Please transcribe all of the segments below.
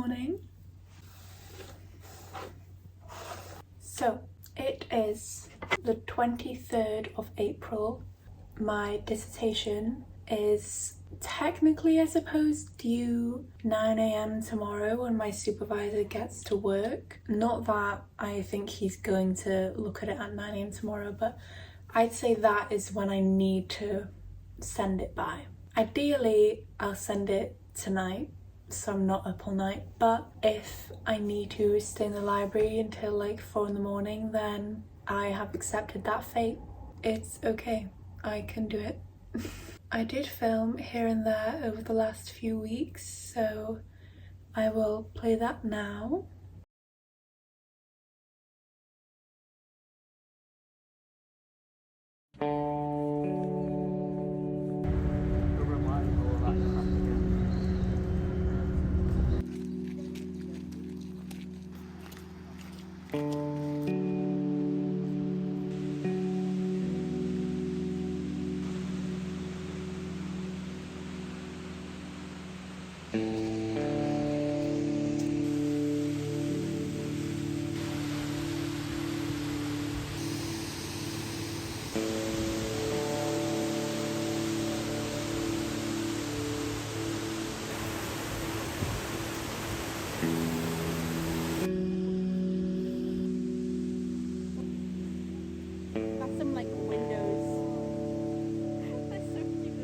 morning. So it is the 23rd of April. My dissertation is technically, I suppose, due 9 AM tomorrow when my supervisor gets to work. Not that I think he's going to look at it at 9 AM tomorrow, but I'd say that is when I need to send it by. Ideally, I'll send it tonight, so I'm not up all night, but if I need to stay in the library until like 4 in the morning, then I have accepted that fate. It's okay, I can do it. I did film here and there over the last few weeks, so I will play that now. Some like windows. That's so cute.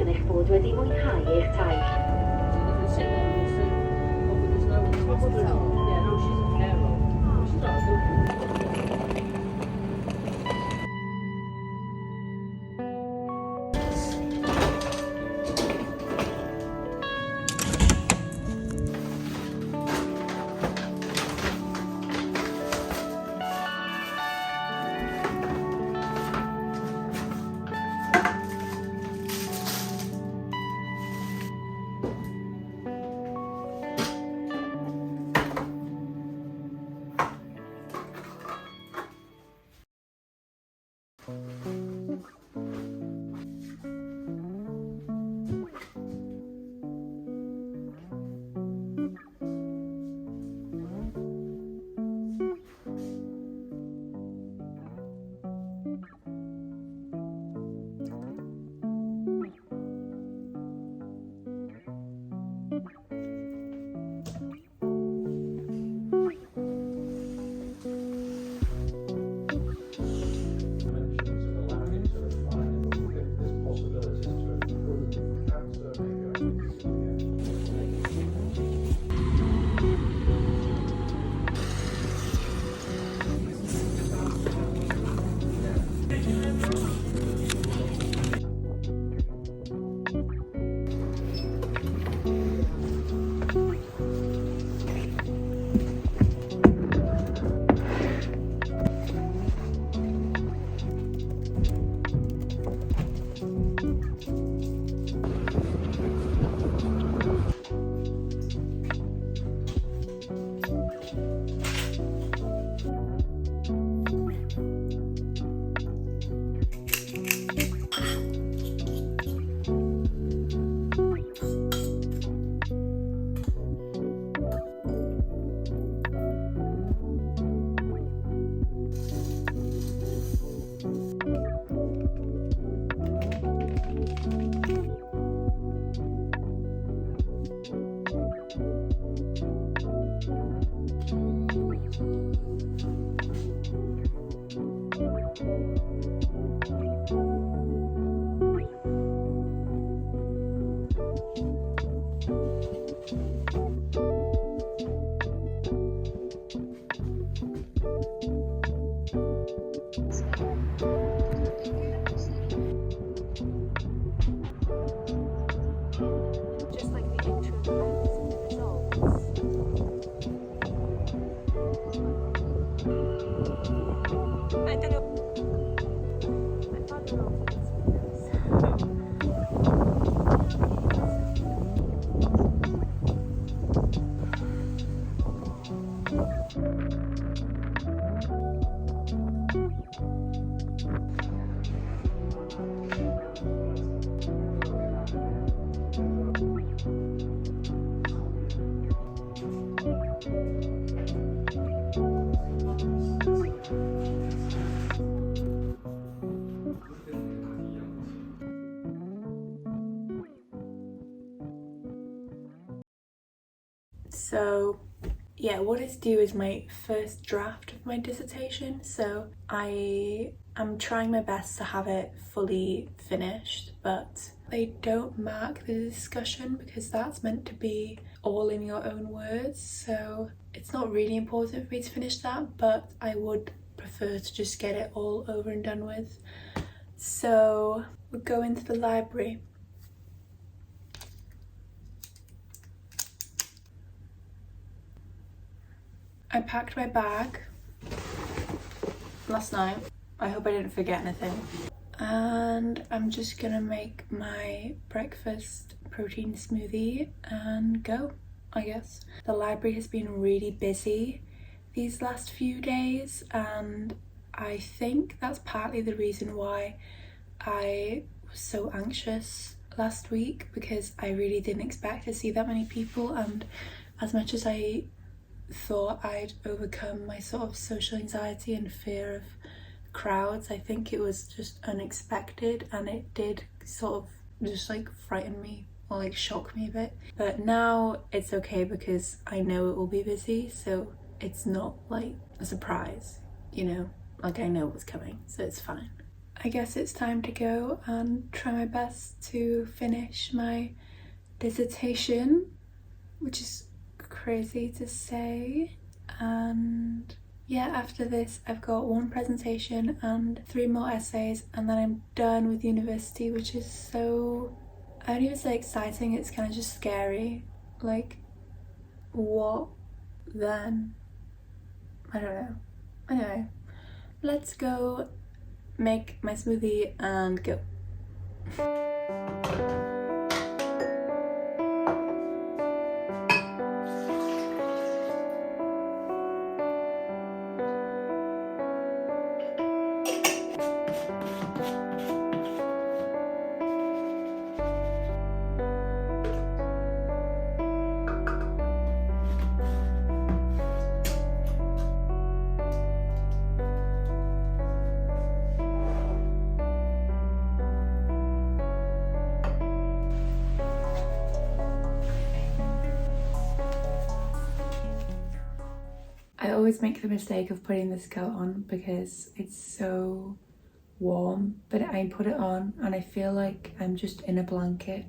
yn eich bod wedi mwynhau eich taith. Just like the intro events and the results. I don't know. I thought they were all for So yeah, what it's due is my first draft of my dissertation, so I am trying my best to have it fully finished, but they don't mark the discussion because that's meant to be all in your own words, so it's not really important for me to finish that, but I would prefer to just get it all over and done with. So we'll go into the library. I packed my bag last night. I hope I didn't forget anything. And I'm just gonna make my breakfast protein smoothie and go, I guess. The library has been really busy these last few days, and I think that's partly the reason why I was so anxious last week, because I really didn't expect to see that many people, and as much as I thought I'd overcome my sort of social anxiety and fear of crowds, I think it was just unexpected, and it did sort of just like frighten me or like shock me a bit. But now it's okay because I know it will be busy, so it's not like a surprise, you know, like I know what's coming, so it's fine. I guess it's time to go and try my best to finish my dissertation, which is crazy to say. And yeah, after this I've got one presentation and 3 more essays, and then I'm done with university, which is so, I don't even say exciting, it's kind of just scary. Like, what then? I don't know. Anyway, let's go make my smoothie and go. I always make the mistake of putting this coat on because it's so warm, but I put it on and I feel like I'm just in a blanket,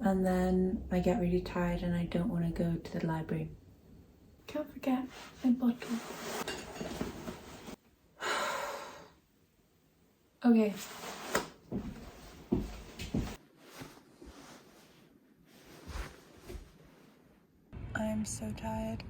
and then I get really tired and I don't want to go to the library. Can't forget my bottle. Okay. I'm so tired.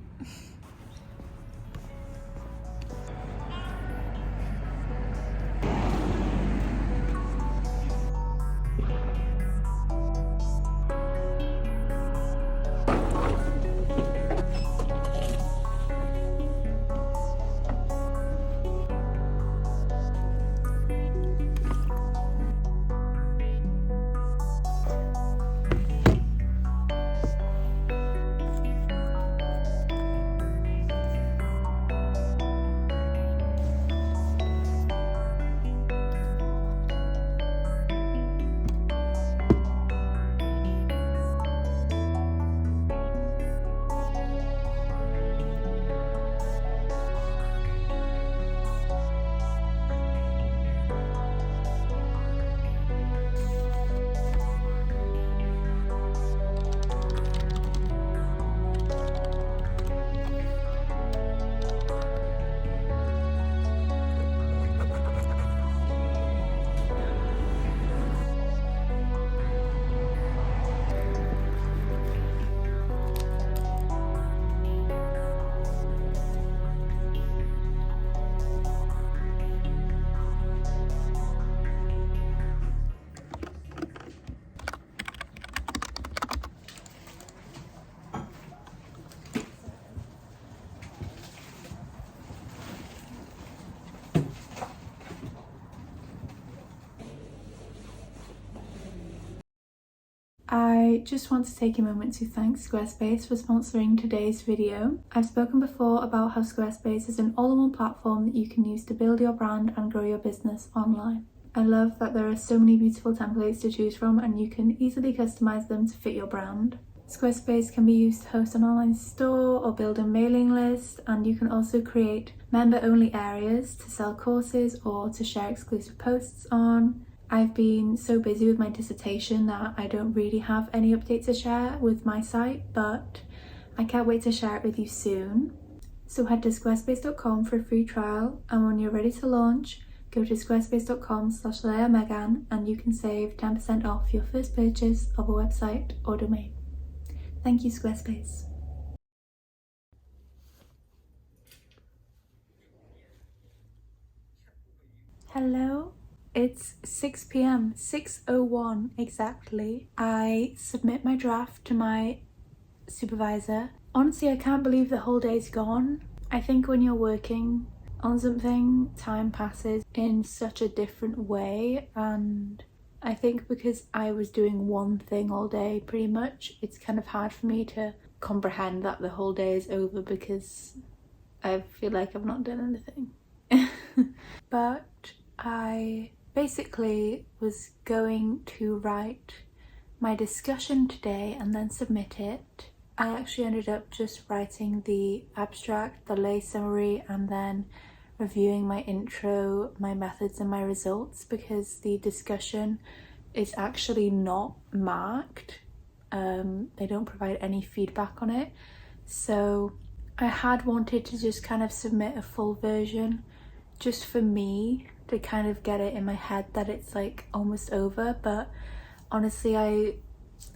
I just want to take a moment to thank Squarespace for sponsoring today's video. I've spoken before about how Squarespace is an all-in-one platform that you can use to build your brand and grow your business online. I love that there are so many beautiful templates to choose from and you can easily customize them to fit your brand. Squarespace can be used to host an online store or build a mailing list, and you can also create member-only areas to sell courses or to share exclusive posts on. I've been so busy with my dissertation that I don't really have any updates to share with my site, but I can't wait to share it with you soon. So head to squarespace.com for a free trial, and when you're ready to launch, go to squarespace.com/leahmegan and you can save 10% off your first purchase of a website or domain. Thank you, Squarespace. Hello, it's 6 p.m, 6:01 exactly. I submit my draft to my supervisor. Honestly, I can't believe the whole day's gone. I think when you're working on something, time passes in such a different way, and I think because I was doing one thing all day pretty much, it's kind of hard for me to comprehend that the whole day is over because I feel like I've not done anything. But I basically was going to write my discussion today and then submit it. I actually ended up just writing the abstract, the lay summary, and then reviewing my intro, my methods and my results, because the discussion is actually not marked. They don't provide any feedback on it. So I had wanted to just kind of submit a full version just for me to kind of get it in my head that it's like almost over, but honestly I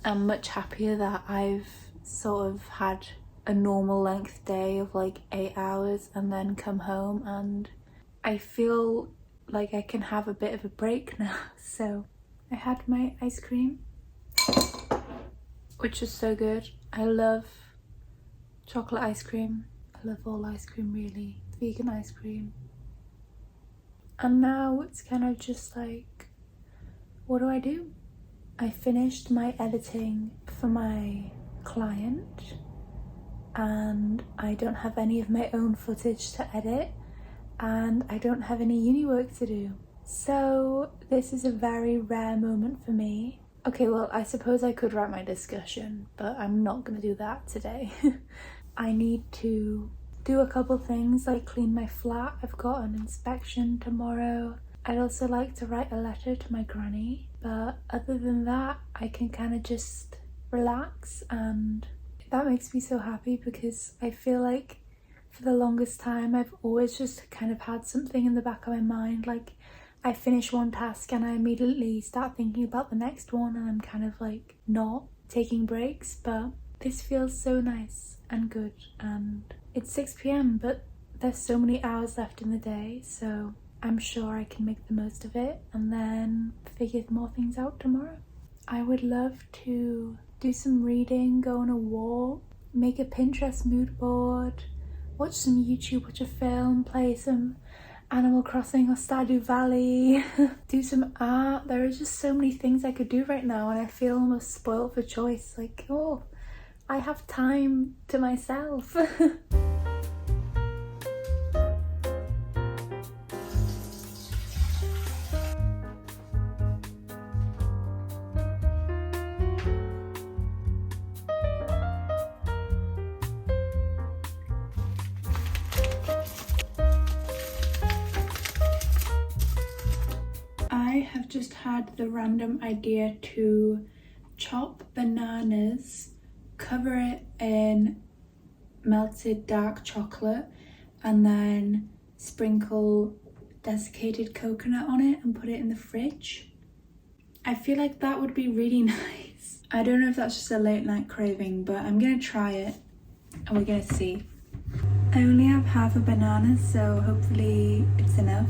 am much happier that I've sort of had a normal length day of like 8 hours and then come home, and I feel like I can have a bit of a break now. So I had my ice cream, which is so good. I love chocolate ice cream. I love all ice cream really, vegan ice cream. And now it's kind of just like, what do? I finished my editing for my client and I don't have any of my own footage to edit, and I don't have any uni work to do. So this is a very rare moment for me. Okay, well, I suppose I could write my discussion, but I'm not gonna do that today. I need to do a couple things like clean my flat. I've got an inspection tomorrow. I'd also like to write a letter to my granny, but other than that, I can kind of just relax, and that makes me so happy because I feel like for the longest time I've always just kind of had something in the back of my mind, like I finish one task and I immediately start thinking about the next one, and I'm kind of like not taking breaks. But this feels so nice and good, and it's 6 p.m, but there's so many hours left in the day, so I'm sure I can make the most of it and then figure more things out tomorrow. I would love to do some reading, go on a walk, make a Pinterest mood board, watch some YouTube, watch a film, play some Animal Crossing or Stardew Valley, do some art. There are just so many things I could do right now, and I feel almost spoiled for choice. Like, oh, I have time to myself. I have just had the random idea to chop bananas, cover it in melted dark chocolate, and then sprinkle desiccated coconut on it and put it in the fridge. I feel like that would be really nice. I don't know if that's just a late night craving, but I'm gonna try it and we're gonna see. I only have half a banana, so hopefully it's enough.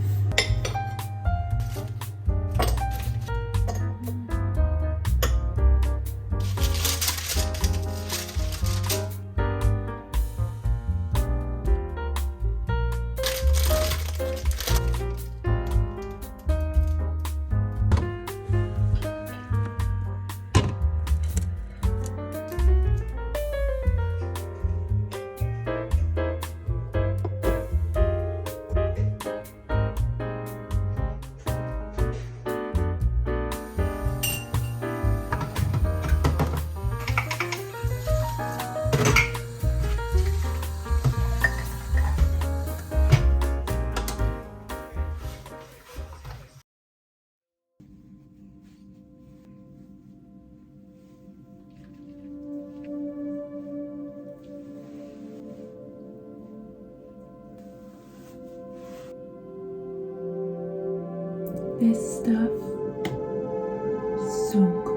This stuff, so good.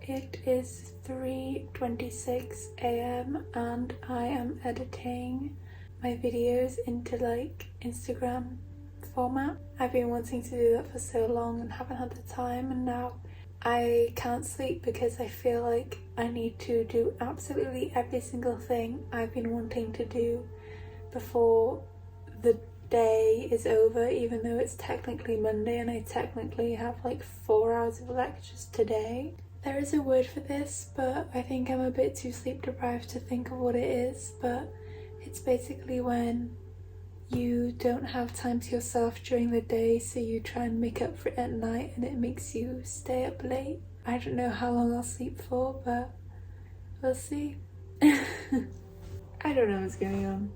It is 3:26 a.m. and I am editing my videos into like Instagram format. I've been wanting to do that for so long and haven't had the time, and now I can't sleep because I feel like I need to do absolutely every single thing I've been wanting to do before the day is over, even though it's technically Monday and I technically have like 4 hours of lectures today. There is a word for this, but I think I'm a bit too sleep deprived to think of what it is, but it's basically when you don't have time to yourself during the day, so you try and make up for it at night and it makes you stay up late. I don't know how long I'll sleep for, but we'll see. I don't know what's going on.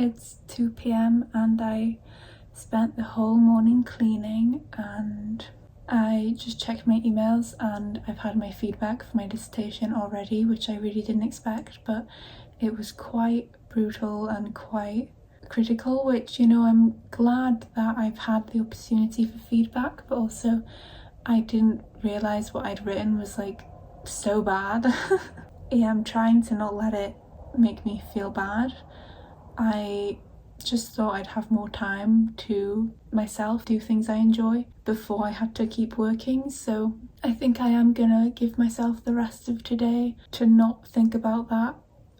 It's 2 p.m. and I spent the whole morning cleaning, and I just checked my emails and I've had my feedback for my dissertation already, which I really didn't expect, but it was quite brutal and quite critical, which, you know, I'm glad that I've had the opportunity for feedback, but also I didn't realise what I'd written was like so bad. Yeah, I'm trying to not let it make me feel bad. I just thought I'd have more time to myself, do things I enjoy before I had to keep working. So I think I am gonna give myself the rest of today to not think about that,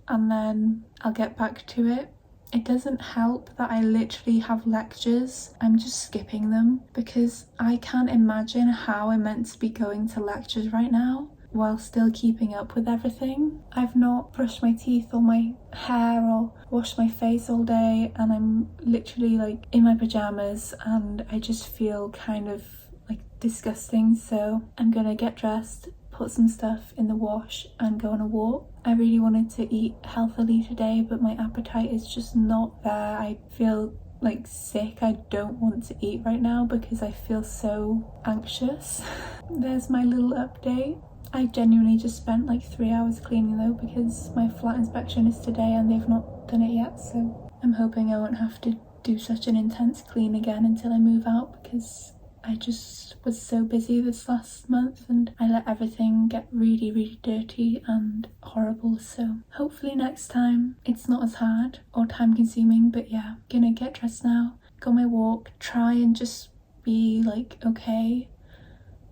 and then I'll get back to it. It doesn't help that I literally have lectures. I'm just skipping them because I can't imagine how I'm meant to be going to lectures right now while still keeping up with everything. I've not brushed my teeth or my hair or washed my face all day, and I'm literally like in my pajamas and I just feel kind of like disgusting. So I'm gonna get dressed, put some stuff in the wash and go on a walk. I really wanted to eat healthily today, but my appetite is just not there. I feel like sick. I don't want to eat right now because I feel so anxious. There's my little update. I genuinely just spent like 3 hours cleaning though, because my flat inspection is today and they've not done it yet, so I'm hoping I won't have to do such an intense clean again until I move out, because I just was so busy this last month and I let everything get really dirty and horrible. So hopefully next time it's not as hard or time consuming. But yeah, gonna get dressed now, go on my walk, try and just be like okay.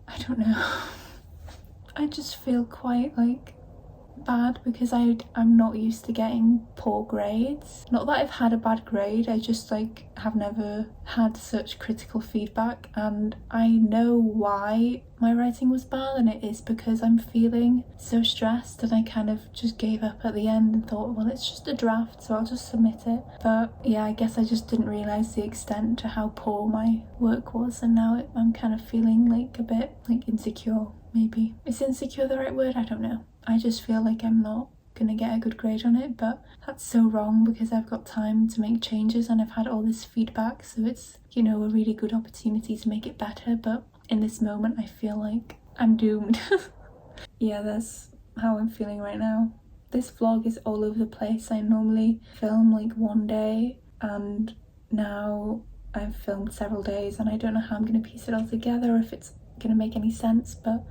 I don't know. I just feel quite like bad because I'm not used to getting poor grades. Not that I've had a bad grade, I just like have never had such critical feedback, and I know why my writing was bad, and it is because I'm feeling so stressed and I kind of just gave up at the end and thought, well, it's just a draft, so I'll just submit it. But yeah, I guess I just didn't realise the extent to how poor my work was, and now I'm kind of feeling like a bit like insecure. Maybe. Is insecure the right word? I don't know. I just feel like I'm not gonna get a good grade on it, but that's so wrong because I've got time to make changes and I've had all this feedback, so it's, you know, a really good opportunity to make it better. But in this moment I feel like I'm doomed. Yeah, that's how I'm feeling right now. This vlog is all over the place. I normally film like one day and now I've filmed several days and I don't know how I'm gonna piece it all together or if it's gonna make any sense, but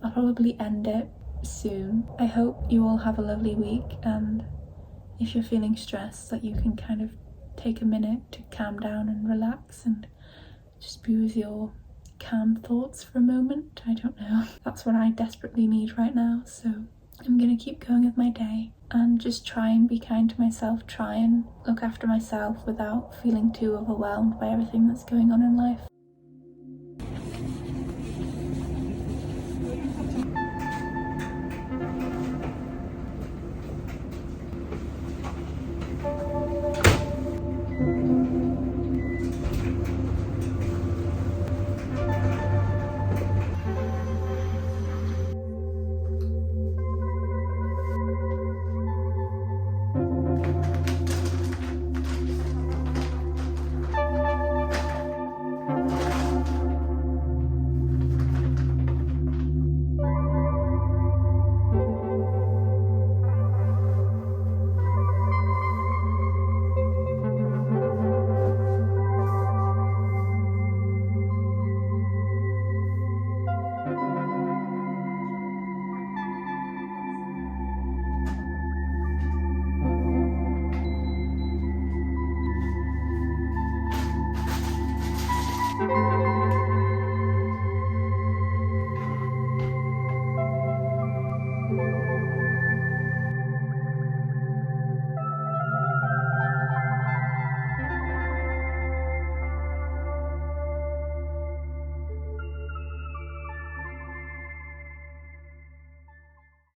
I'll probably end it soon. I hope you all have a lovely week, and if you're feeling stressed, that you can kind of take a minute to calm down and relax and just be with your calm thoughts for a moment. I don't know. That's what I desperately need right now, so I'm gonna keep going with my day and just try and be kind to myself, try and look after myself without feeling too overwhelmed by everything that's going on in life.